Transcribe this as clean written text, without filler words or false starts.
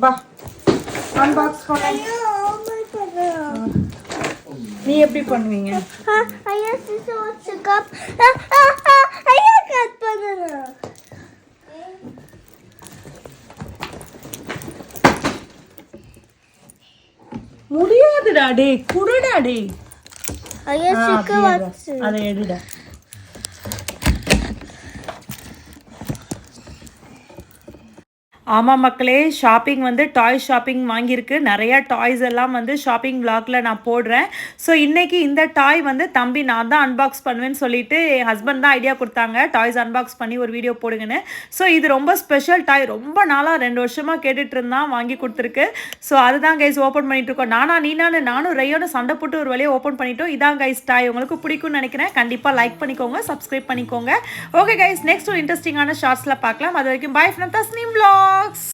வா அன்பாக்ஸ் பண்ண. நீ எப்படி பண்ணுவீங்க? முடியாதுடா டே, குடுடா டே. அதை எடுடா. ஆமாம் மக்களே, ஷாப்பிங் வந்து டாய் ஷாப்பிங் வாங்கியிருக்கு. நிறையா டாய்ஸ் எல்லாம் வந்து ஷாப்பிங் விளாகில் நான் போடுறேன். ஸோ இன்றைக்கி இந்த டாய் வந்து தம்பி நான் தான் அன்பாக்ஸ் பண்ணுவேன்னு சொல்லிட்டு என் ஹஸ்பண்ட் தான் ஐடியா கொடுத்தாங்க, டாய்ஸ் அன்பாக்ஸ் பண்ணி ஒரு வீடியோ போடுங்கன்னு. ஸோ இது ரொம்ப ஸ்பெஷல் டாய், ரொம்ப நாளாக 2 வருஷமாக கேட்டுட்டு இருந்தான், வாங்கி கொடுத்துருக்கு. ஸோ அதுதான் கைஸ் ஓப்பன் பண்ணிட்டு இருக்கோம். நானும் ரையோட சண்டை போட்டு ஒரு வழியை ஓப்பன் பண்ணிட்டோம். இதான் கைஸ் டாய், உங்களுக்கு பிடிக்கும்னு நினைக்கிறேன். கண்டிப்பாக லைக் பண்ணிக்கோங்க, சப்ஸ்கிரைப் பண்ணிக்கோங்க. ஓகே கைஸ், நெக்ஸ்ட் ஒரு இன்ட்ரெஸ்டிங்கான ஷார்ட்ஸில் பார்க்கலாம். அது வரைக்கும் பை ஃப்ரம் தஸ்னீம் vlog.